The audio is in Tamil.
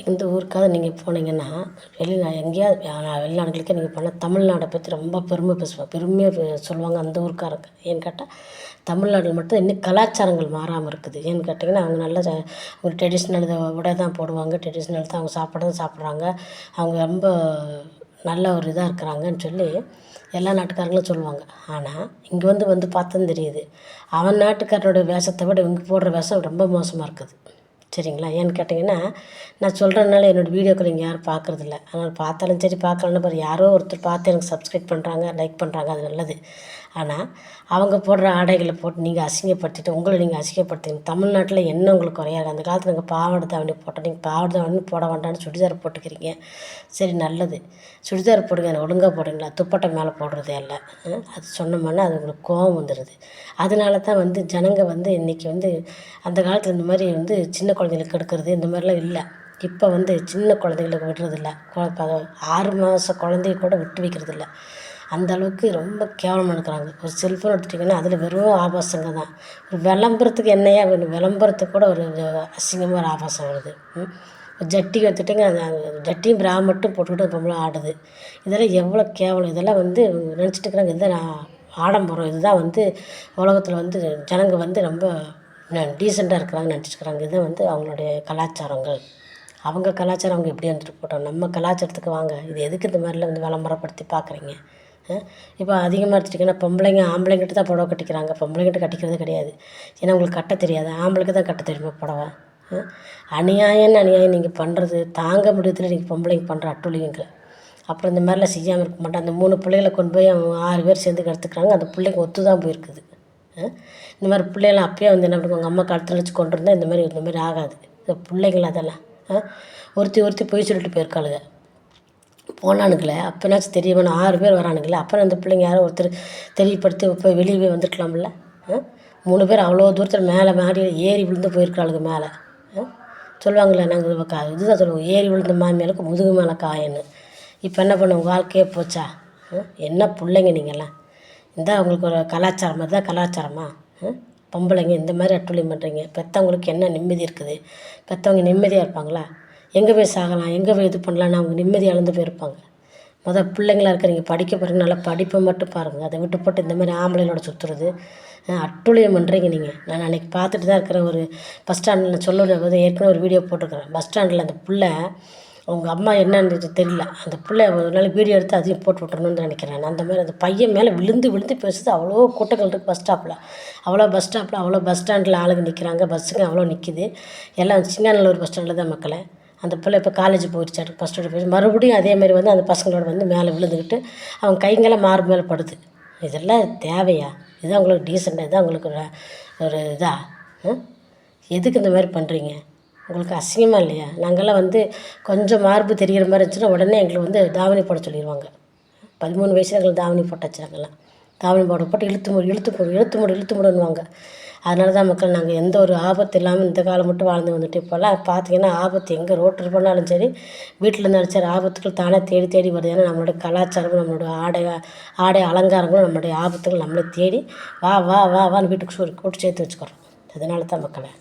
எந்த ஊருக்காவது நீங்கள் போனீங்கன்னா எங்கேயாவது வெளிநாடுகளுக்கே நீங்கள் போனால் தமிழ்நாடை பற்றி ரொம்ப பெருமையாக சொல்லுவாங்க அந்த ஊருக்காரங்க. ஏன்னு கேட்டால் தமிழ்நாட்டில் மட்டும் இன்னும் கலாச்சாரங்கள் மாறாமல் இருக்குது. ஏன்னு கேட்டிங்கன்னா அவங்க நல்ல ஒரு ட்ரெடிஷ்னல் உடை தான் போடுவாங்க, ட்ரெடிஷ்னல் தான் அவங்க சாப்பாடு தான் சாப்பிட்றாங்க. அவங்க ரொம்ப நல்ல ஒரு இதாக இருக்கிறாங்கன்னு சொல்லி எல்லா நாட்டுக்காரங்களும் சொல்லுவாங்க. ஆனால் இங்கே வந்து பார்த்தா தெரியுது, அவன் நாட்டுக்காரனோட வேஷத்தை விட இவங்க போடுற வேஷம் ரொம்ப மோசமாக இருக்குது. சரிங்களா? ஏன்னு கேட்டிங்கன்னா நான் சொல்கிறதுனால என்னோடய வீடியோக்கள் நீங்கள் யாரும் பார்க்குறதில்ல. அதனால் பார்த்தாலும் சரி பார்க்கலன்னா பாரு, யாரோ ஒருத்தர் பார்த்து எனக்கு சப்ஸ்கிரைப் பண்ணுறாங்க, லைக் பண்ணுறாங்க, அது நல்லது. ஆனால் அவங்க போடுற ஆடைகளை போட்டு நீங்கள் அசிங்கப்படுத்திட்டு உங்களை நீங்கள் அசிங்கப்படுத்திங்க. தமிழ்நாட்டில் என்ன உங்களுக்கு குறையாது? அந்த காலத்தில் நீங்கள் பாவாடை தாவணி போட்டால் நீங்கள் பாவாடை தாவணி போட வேண்டாம்னு சுடிதார் போட்டுக்கிறீங்க. சரி, நல்லது, சுடிதார் போடுங்க, ஒழுங்காக போடுறீங்களா? துப்பட்டை மேலே போடுறதே இல்லை. அது சொன்னோம்னா அது உங்களுக்கு கோபம் வந்துடுது. அதனால தான் ஜனங்க இன்றைக்கி அந்த காலத்தில் இந்த மாதிரி சின்ன குழந்தைங்களுக்கு எடுக்கிறது இந்த மாதிரிலாம் இல்லை. இப்போ சின்ன குழந்தைங்களுக்கு விடுறதில்ல. 6 மாத குழந்தைய கூட விட்டு வைக்கிறதில்ல. அந்த அளவுக்கு ரொம்ப கேவலமாக இருக்கிறாங்க. ஒரு செல்ஃபோன் எடுத்துட்டிங்கன்னா அதில் வெறும் ஆபாசங்க தான். ஒரு விளம்பரத்துக்கு என்னையா வேணும்? விளம்பரத்துக்கு கூட ஒரு அசிங்கமாக ஒரு ஆபாசம் வருது. ஜட்டி எடுத்துட்டிங்க, ஜட்டியும் பிரா மட்டும் போட்டுக்கிட்டு பொம்பளை ஆடுது. இதெல்லாம் எவ்வளோ கேவலம்! இதெல்லாம் நினச்சிட்டு இருக்கிறாங்க இதுதான் ஆடம்பரம், இதுதான் உலகத்தில் ஜனங்க ரொம்ப டீசெண்டாக இருக்கிறாங்கன்னு நினச்சிக்கிறாங்க. இதுதான் அவங்களுடைய கலாச்சாரங்கள். அவங்க கலாச்சாரம் அவங்க எப்படி வந்துட்டு போட்டோம். நம்ம கலாச்சாரத்துக்கு வாங்க. இது எதுக்கு இந்த மாதிரிலாம் விளம்பரப்படுத்தி பார்க்குறீங்க? இப்போ அதிகமாக எடுத்துட்டிங்கன்னா பொம்பளைங்க ஆம்பளைங்கிட்ட தான் புடவை கட்டிக்கிறாங்க, பொம்பளைங்கிட்ட கட்டிக்கிறது கிடையாது. ஏன்னா உங்களுக்கு கட்ட தெரியாது. ஆம்பளைக்கு தான் கட்ட தெரியுமா புடவை? அநியாயம் நீங்கள் பண்ணுறது தாங்க முடியல. நீங்கள் பொம்பளைங்க பண்ணுற அட்டூழியங்கள். அப்புறம் இந்த மாதிரிலாம் செய்யாமல் இருக்க மாட்டேன். அந்த 3 பிள்ளைகளை கொண்டு போய் அவங்க 6 பேர் சேர்ந்து எடுத்துக்கிறாங்க. அந்த பிள்ளைங்க ஒத்து தான் போயிருக்குது. இந்த மாதிரி பிள்ளைகளாம் அப்பயே என்ன பண்ணுவாங்க, அம்மா கழுத்தில் வச்சு கொண்டு இருந்தால் இந்த மாதிரி ஆகாது. இந்த பிள்ளைங்கள அதெல்லாம் ஒருத்தி போய் சொல்லிட்டு போயிருக்காளுங்க. போனானுங்களே அப்போனாச்சும் தெரியுமா? 6 பேர் வரானுங்களே, அப்புறம் அந்த பிள்ளைங்க யாரோ ஒருத்தர் தெரியப்படுத்தி போய் வெளியே வந்துருக்கலாம்ல. 3 பேர் அவ்வளோ தூரத்தில் மேலே மாடி ஏறி விழுந்து போயிருக்காளுங்க மேலே. சொல்லுவாங்களே, நாங்கள் இதுதான் சொல்லுவோம், ஏறி விழுந்த மாமியாளுக்கு முதுகு மேலே காயன்னு. இப்போ என்ன பண்ணுவோம்? வாழ்க்கையே போச்சா? என்ன பிள்ளைங்க நீங்கள்லாம்? இதான் அவங்களுக்கு ஒரு கலாச்சாரம். அதுதான் கலாச்சாரமா? பொம்பளைங்க இந்த மாதிரி அட்டூழியம் பண்ணுறீங்க. பெற்றவங்களுக்கு என்ன நிம்மதி இருக்குது? பெற்றவங்க நிம்மதியாக இருப்பாங்களா? எங்கே போய் சாகலாம், எங்கே போய் இது பண்ணலான்னு அவங்க நிம்மதி இழந்து போயிருப்பாங்க. பிள்ளைங்களாக இருக்கிறீங்க, படிக்க போகிறீங்க, நல்லா படிப்பை மட்டும் பாருங்கள். அதை விட்டு போட்டு இந்த மாதிரி ஆம்பளைங்களோட சுற்றுறது அட்டூழியம் பண்ணுறீங்க நீங்கள். நான் அன்றைக்கி பார்த்துட்டு தான் இருக்கிறேன். ஒரு பஸ் ஸ்டாண்டில் சொல்லுறது ஏற்கனவே ஒரு வீடியோ போட்டிருக்கிறேன். பஸ் ஸ்டாண்டில் அந்த பிள்ளை அவங்க அம்மா என்னன்னு தெரியல, அந்த பிள்ளை ஒரு நாளைக்கு வீடியோ எடுத்து அதையும் போட்டு விட்டுறணும்னு நினைக்கிறேன். அந்த மாதிரி அந்த பையன் மேலே விழுந்து பேசுது. அவ்வளோ கூட்டங்கள் இருக்குது பஸ் ஸ்டாப்பில். அவ்வளோ பஸ் ஸ்டாண்டில் ஆளுங்க நிற்கிறாங்க, பஸ்ஸுங்க அவ்வளோ நிற்கிது. எல்லாம் சிங்காநல்லூர் பஸ் ஸ்டாண்டில் தான் மக்களே. அந்த பிள்ளை இப்போ காலேஜ் போயிடுச்சாட்டு, ஃபஸ்ட் ஸ்டாண்டர்ட் போயிடுச்சு. மறுபடியும் அதே மாதிரி அந்த பசங்களோட மேலே விழுந்துக்கிட்டு அவங்க கைங்கெல்லாம் மார்பு மேலே படுது. இதெல்லாம் தேவையா? இதுதான் உங்களுக்கு டீசெண்டாக? இதுதான் உங்களுக்கு ஒரு இதா? எதுக்கு இந்த மாதிரி பண்ணுறீங்க? உங்களுக்கு அசிங்கமாக இல்லையா? நாங்கள்லாம் கொஞ்சம் மார்பு தெரிகிற மாதிரி இருந்துச்சுன்னா உடனே எங்களுக்கு தாவணி போட சொல்லிடுவாங்க. 13 வயசில் எங்களுக்கு தாவணி போட்டாச்சு. நாங்கள்லாம் தாவணி போட்டு இழுத்து மூடுன்னுவாங்க. அதனால தான் மக்கள் நாங்கள் எந்த ஒரு ஆபத்து இல்லாமல் இந்த காலம் மட்டும் வாழ்ந்து வந்துட்டு இப்போல்லாம் பார்த்தீங்கன்னா ஆபத்து எங்கே ரோட்டில் போனாலும் சரி, வீட்டில் இருந்தாலும் சரி, ஆபத்துக்கள் தானே தேடி வருது. ஏன்னா நம்மளுடைய கலாச்சாரமும் நம்மளுடைய ஆடை அலங்காரங்களும் நம்மளுடைய ஆபத்துகள் நம்மளை தேடி வான்னு வீட்டுக்கு கூட்டு சேர்த்து வச்சுக்கிறோம். அதனால தான் மக்களை